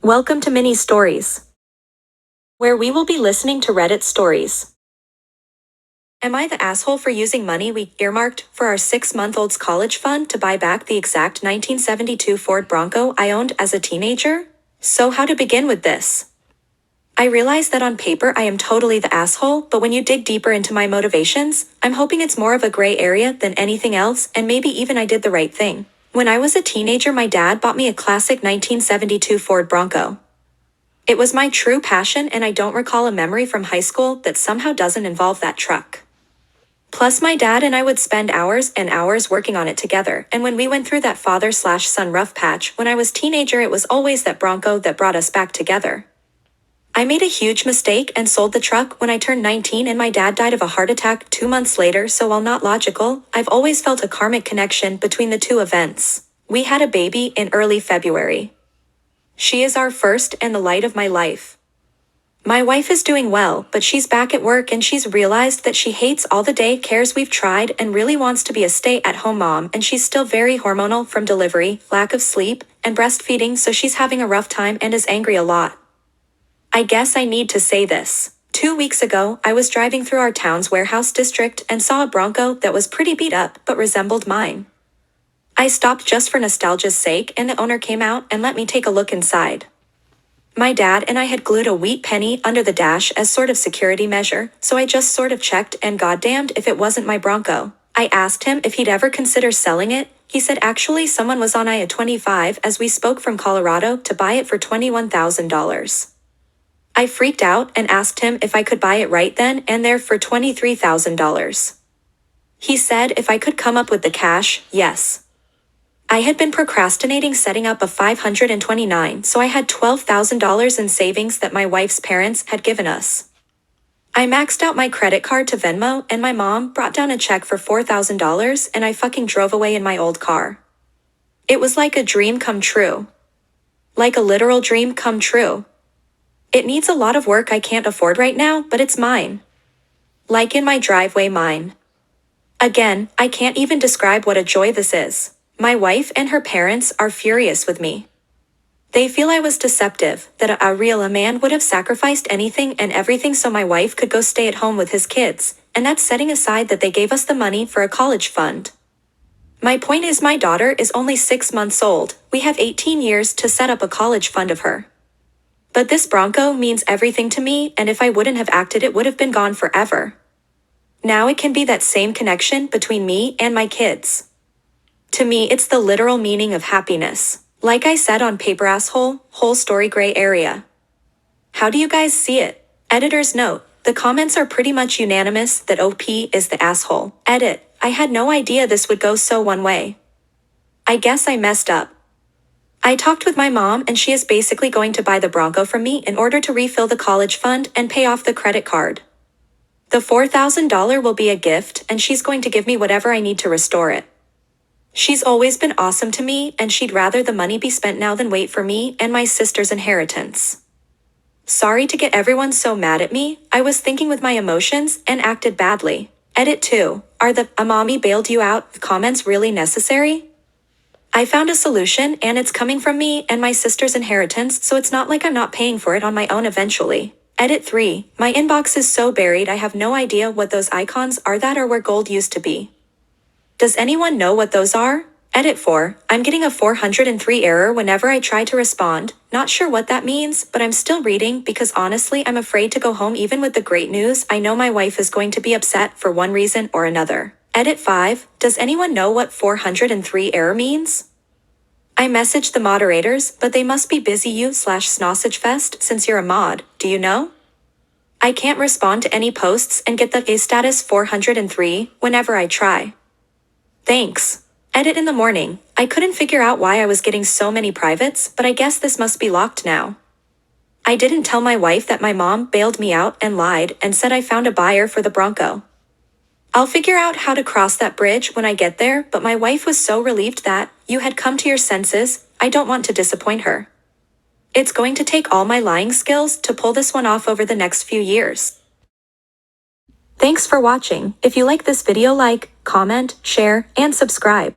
Welcome to Mini Stories, where we will be listening to Reddit stories. Am I the asshole for using money we earmarked for our 6-month-old's college fund to buy back the exact 1972 Ford Bronco I owned as a teenager? So how to begin with this? I realize that on paper I am totally the asshole, but when you dig deeper into my motivations, I'm hoping it's more of a gray area than anything else, and maybe even I did the right thing. When I was a teenager, my dad bought me a classic 1972 Ford Bronco. It was my true passion, and I don't recall a memory from high school that somehow doesn't involve that truck. Plus, my dad and I would spend hours and hours working on it together, and when we went through that father/son rough patch when I was teenager, it was always that Bronco that brought us back together. I made a huge mistake and sold the truck when I turned 19, and my dad died of a heart attack 2 months later, so while not logical, I've always felt a karmic connection between the two events. We had a baby in early February. She is our first and the light of my life. My wife is doing well, but she's back at work and she's realized that she hates all the day cares we've tried and really wants to be a stay-at-home mom, and she's still very hormonal from delivery, lack of sleep, and breastfeeding, so she's having a rough time and is angry a lot. I guess I need to say this. 2 weeks ago, I was driving through our town's warehouse district and saw a Bronco that was pretty beat up but resembled mine. I stopped just for nostalgia's sake, and the owner came out and let me take a look inside. My dad and I had glued a wheat penny under the dash as sort of security measure, so I just sort of checked, and goddamned if it wasn't my Bronco. I asked him if he'd ever consider selling it. He said actually someone was on I-25 as we spoke from Colorado to buy it for $21,000. I freaked out and asked him if I could buy it right then and there for $23,000. He said if I could come up with the cash, yes. I had been procrastinating setting up a $529, so I had $12,000 in savings that my wife's parents had given us. I maxed out my credit card to Venmo, and my mom brought down a check for $4,000, and I fucking drove away in my old car. It was like a dream come true. Like a literal dream come true. It needs a lot of work I can't afford right now, but it's mine. Like in my driveway, mine. Again, I can't even describe what a joy this is. My wife and her parents are furious with me. They feel I was deceptive, that a real man would have sacrificed anything and everything so my wife could go stay at home with his kids, and that's setting aside that they gave us the money for a college fund. My point is my daughter is only 6 months old. We have 18 years to set up a college fund of her. But this Bronco means everything to me, and if I wouldn't have acted it would have been gone forever. Now it can be that same connection between me and my kids. To me, it's the literal meaning of happiness. Like I said on paper, asshole, whole story gray area. How do you guys see it? Editor's note, the comments are pretty much unanimous that OP is the asshole. Edit, I had no idea this would go so one way. I guess I messed up. I talked with my mom and she is basically going to buy the Bronco from me in order to refill the college fund and pay off the credit card. The $4,000 will be a gift, and she's going to give me whatever I need to restore it. She's always been awesome to me, and she'd rather the money be spent now than wait for me and my sister's inheritance. Sorry to get everyone so mad at me, I was thinking with my emotions and acted badly. Edit 2, are the "a mommy bailed you out" comments really necessary? I found a solution, and it's coming from me and my sister's inheritance, so it's not like I'm not paying for it on my own eventually. Edit 3, my inbox is so buried I have no idea what those icons are that are where gold used to be. Does anyone know what those are? Edit 4, I'm getting a 403 error whenever I try to respond. Not sure what that means, but I'm still reading because honestly I'm afraid to go home even with the great news. I know my wife is going to be upset for one reason or another. Edit 5, does anyone know what 403 error means? I messaged the moderators, but they must be busy you/Snossagefest since you're a mod, do you know? I can't respond to any posts and get the A status 403 whenever I try. Thanks. Edit in the morning, I couldn't figure out why I was getting so many privates, but I guess this must be locked now. I didn't tell my wife that my mom bailed me out and lied and said I found a buyer for the Bronco. I'll figure out how to cross that bridge when I get there, but my wife was so relieved that you had come to your senses. I don't want to disappoint her. It's going to take all my lying skills to pull this one off over the next few years. Thanks for watching. If you like this video, like, comment, share, and subscribe.